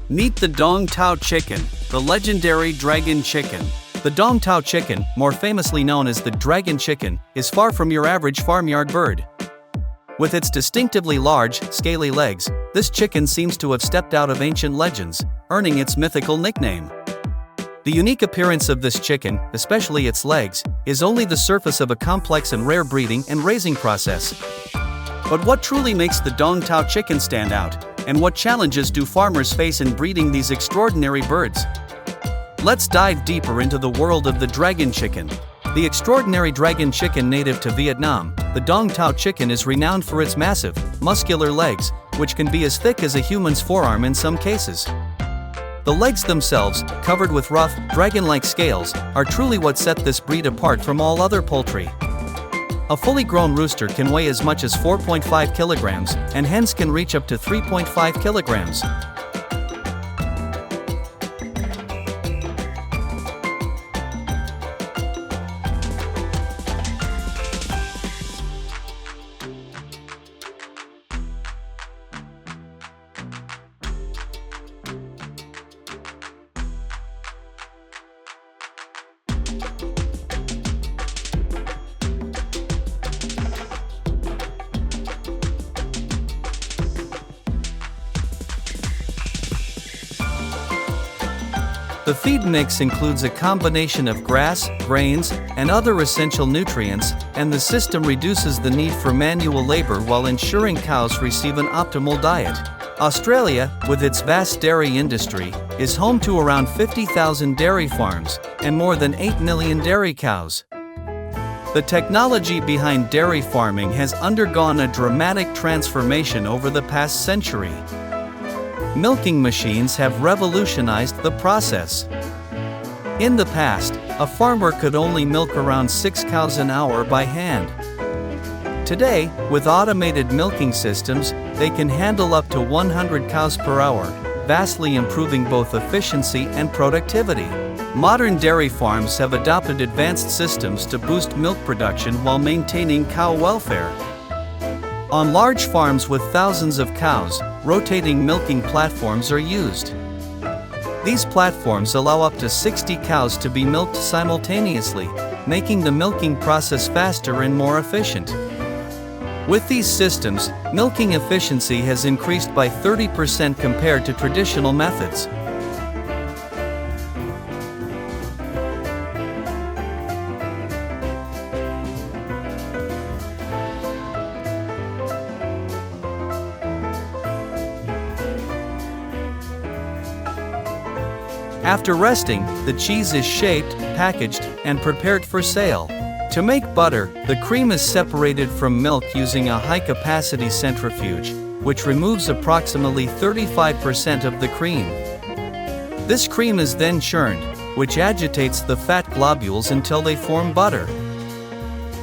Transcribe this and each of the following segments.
Meet the Dong Tao Chicken, the legendary dragon chicken. The Dong Tao Chicken, more famously known as the dragon chicken, is far from your average farmyard bird. With its distinctively large, scaly legs, this chicken seems to have stepped out of ancient legends, earning its mythical nickname. The unique appearance of this chicken, especially its legs, is only the surface of a complex and rare breeding and raising process. But what truly makes the Dong Tao chicken stand out, and what challenges do farmers face in breeding these extraordinary birds? Let's dive deeper into the world of the dragon chicken. The extraordinary dragon chicken native to Vietnam, the Dong Tao chicken is renowned for its massive, muscular legs, which can be as thick as a human's forearm in some cases. The legs themselves, covered with rough, dragon-like scales, are truly what set this breed apart from all other poultry. A fully grown rooster can weigh as much as 4.5 kilograms, and hens can reach up to 3.5 kilograms. The feed mix includes a combination of grass, grains, and other essential nutrients, and the system reduces the need for manual labor while ensuring cows receive an optimal diet. Australia, with its vast dairy industry, is home to around 50,000 dairy farms and more than 8 million dairy cows. The technology behind dairy farming has undergone a dramatic transformation over the past century. Milking machines have revolutionized the process. In the past, a farmer could only milk around 6 cows an hour by hand. Today, with automated milking systems, they can handle up to 100 cows per hour, vastly improving both efficiency and productivity. Modern dairy farms have adopted advanced systems to boost milk production while maintaining cow welfare. On large farms with thousands of cows, rotating milking platforms are used. These platforms allow up to 60 cows to be milked simultaneously, making the milking process faster and more efficient. With these systems, milking efficiency has increased by 30% compared to traditional methods. After resting, the cheese is shaped, packaged, and prepared for sale. To make butter, the cream is separated from milk using a high-capacity centrifuge, which removes approximately 35% of the cream. This cream is then churned, which agitates the fat globules until they form butter.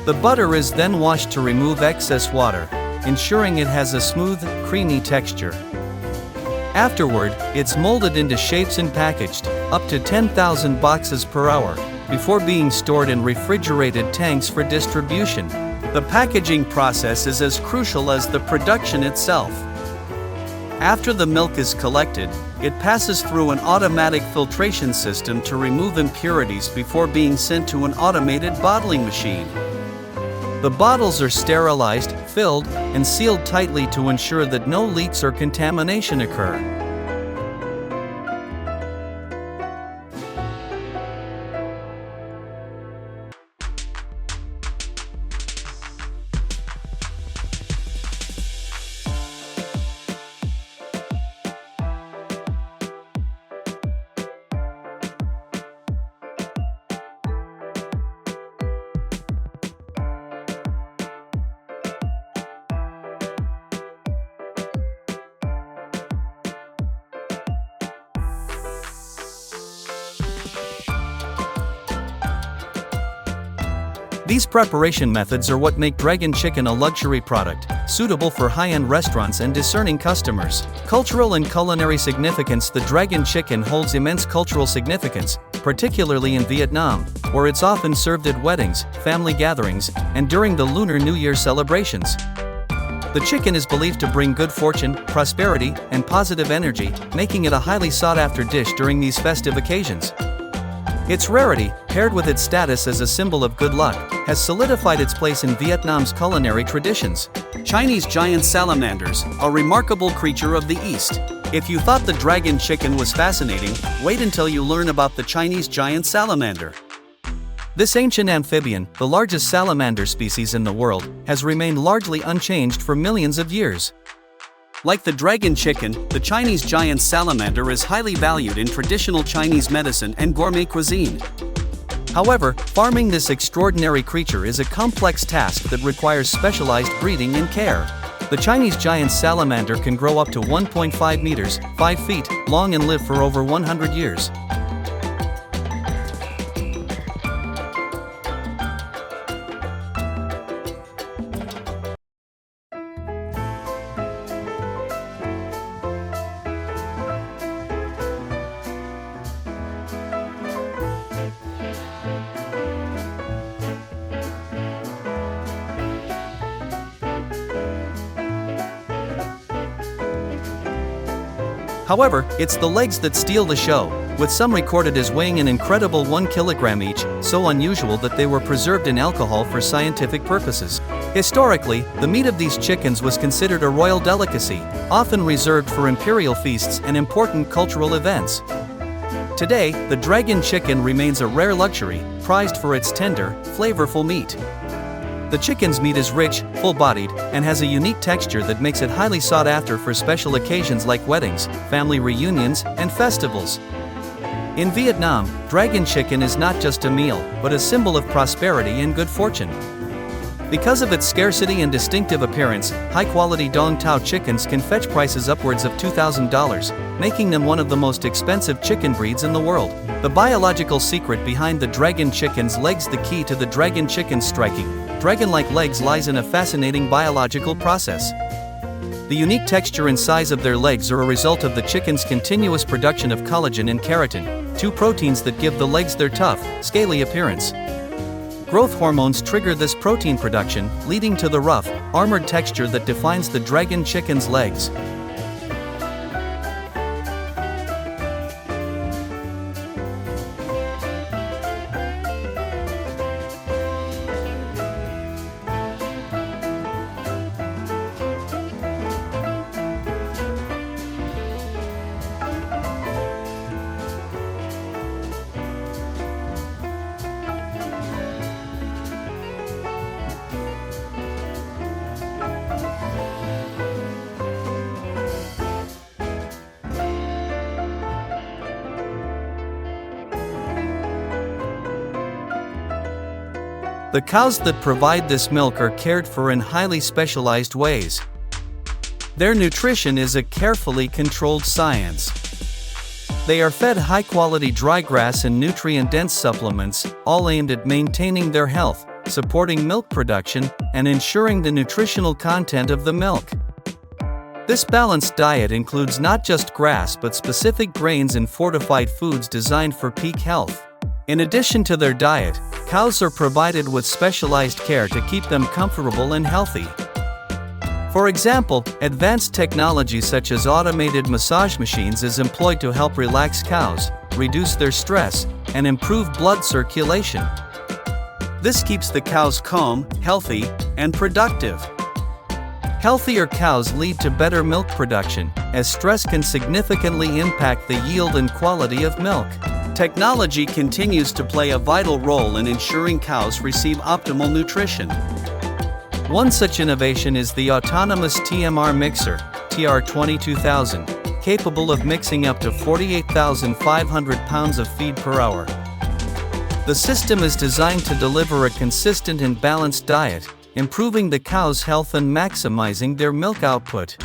The butter is then washed to remove excess water, ensuring it has a smooth, creamy texture. Afterward, it's molded into shapes and packaged, up to 10,000 boxes per hour, before being stored in refrigerated tanks for distribution. The packaging process is as crucial as the production itself. After the milk is collected, it passes through an automatic filtration system to remove impurities before being sent to an automated bottling machine. The bottles are sterilized, filled, and sealed tightly to ensure that no leaks or contamination occur. These preparation methods are what make dragon chicken a luxury product, suitable for high-end restaurants and discerning customers. Cultural and culinary significance. The dragon chicken holds immense cultural significance, particularly in Vietnam, where it's often served at weddings, family gatherings, and during the Lunar New Year celebrations. The chicken is believed to bring good fortune, prosperity, and positive energy, making it a highly sought-after dish during these festive occasions. Its rarity, paired with its status as a symbol of good luck, has solidified its place in Vietnam's culinary traditions. Chinese giant salamanders, a remarkable creature of the East. If you thought the dragon chicken was fascinating, wait until you learn about the Chinese giant salamander. This ancient amphibian, the largest salamander species in the world, has remained largely unchanged for millions of years. Like the dragon chicken, the Chinese giant salamander is highly valued in traditional Chinese medicine and gourmet cuisine. However, farming this extraordinary creature is a complex task that requires specialized breeding and care. The Chinese giant salamander can grow up to 1.5 meters, 5 feet, long and live for over 100 years. However, it's the legs that steal the show, with some recorded as weighing an incredible 1 kilogram each, so unusual that they were preserved in alcohol for scientific purposes. Historically, the meat of these chickens was considered a royal delicacy, often reserved for imperial feasts and important cultural events. Today, the dragon chicken remains a rare luxury, prized for its tender, flavorful meat. The chicken's meat is rich, full-bodied, and has a unique texture that makes it highly sought after for special occasions like weddings, family reunions, and festivals. In Vietnam, dragon chicken is not just a meal, but a symbol of prosperity and good fortune. Because of its scarcity and distinctive appearance, high-quality Dong Tao chickens can fetch prices upwards of $2,000, making them one of the most expensive chicken breeds in the world. The biological secret behind the dragon chicken's legs. The key to the dragon chicken's striking, dragon-like legs lies in a fascinating biological process. The unique texture and size of their legs are a result of the chicken's continuous production of collagen and keratin, two proteins that give the legs their tough, scaly appearance. Growth hormones trigger this protein production, leading to the rough, armored texture that defines the dragon chicken's legs. The cows that provide this milk are cared for in highly specialized ways. Their nutrition is a carefully controlled science. They are fed high-quality dry grass and nutrient-dense supplements, all aimed at maintaining their health, supporting milk production, and ensuring the nutritional content of the milk. This balanced diet includes not just grass but specific grains and fortified foods designed for peak health. In addition to their diet, cows are provided with specialized care to keep them comfortable and healthy. For example, advanced technology such as automated massage machines is employed to help relax cows, reduce their stress, and improve blood circulation. This keeps the cows calm, healthy, and productive. Healthier cows lead to better milk production, as stress can significantly impact the yield and quality of milk. Technology continues to play a vital role in ensuring cows receive optimal nutrition. One such innovation is the autonomous TMR mixer, TR22000, capable of mixing up to 48,500 pounds of feed per hour. The system is designed to deliver a consistent and balanced diet, improving the cow's health and maximizing their milk output.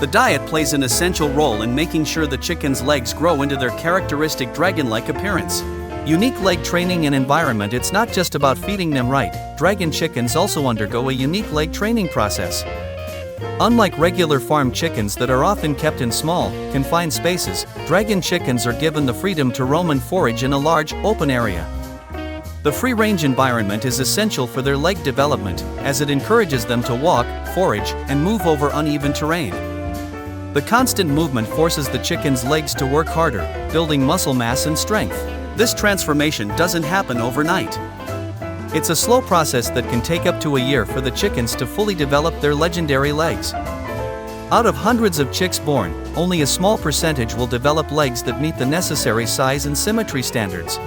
The diet plays an essential role in making sure the chicken's legs grow into their characteristic dragon-like appearance. Unique leg training and environment. It's not just about feeding them right, dragon chickens also undergo a unique leg training process. Unlike regular farm chickens that are often kept in small, confined spaces, dragon chickens are given the freedom to roam and forage in a large, open area. The free-range environment is essential for their leg development, as it encourages them to walk, forage, and move over uneven terrain. The constant movement forces the chicken's legs to work harder, building muscle mass and strength. This transformation doesn't happen overnight. It's a slow process that can take up to a year for the chickens to fully develop their legendary legs. Out of hundreds of chicks born, only a small percentage will develop legs that meet the necessary size and symmetry standards.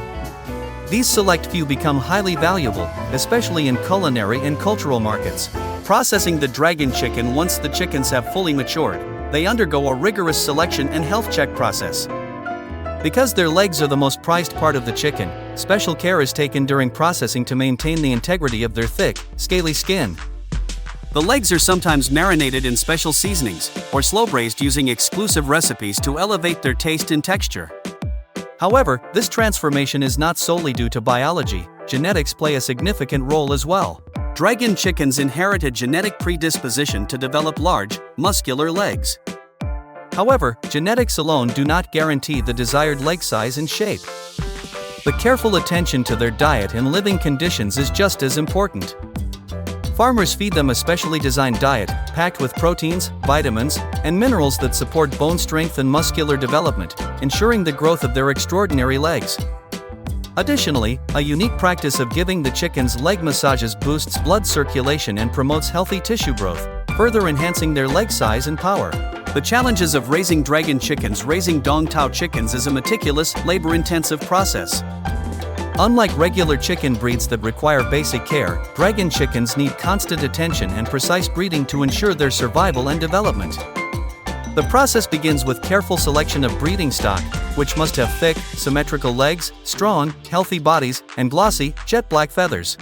These select few become highly valuable, especially in culinary and cultural markets. Processing the dragon chicken. Once the chickens have fully matured, they undergo a rigorous selection and health check process. Because their legs are the most prized part of the chicken, special care is taken during processing to maintain the integrity of their thick, scaly skin. The legs are sometimes marinated in special seasonings, or slow-braised using exclusive recipes to elevate their taste and texture. However, this transformation is not solely due to biology, genetics play a significant role as well. Dragon chickens inherit a genetic predisposition to develop large, muscular legs. However, genetics alone do not guarantee the desired leg size and shape. The careful attention to their diet and living conditions is just as important. Farmers feed them a specially designed diet, packed with proteins, vitamins, and minerals that support bone strength and muscular development, ensuring the growth of their extraordinary legs. Additionally, a unique practice of giving the chickens leg massages boosts blood circulation and promotes healthy tissue growth, further enhancing their leg size and power. The challenges of raising dragon chickens. Raising Tao chickens is a meticulous, labor-intensive process. Unlike regular chicken breeds that require basic care, dragon chickens need constant attention and precise breeding to ensure their survival and development. The process begins with careful selection of breeding stock, which must have thick, symmetrical legs, strong, healthy bodies, and glossy, jet black feathers.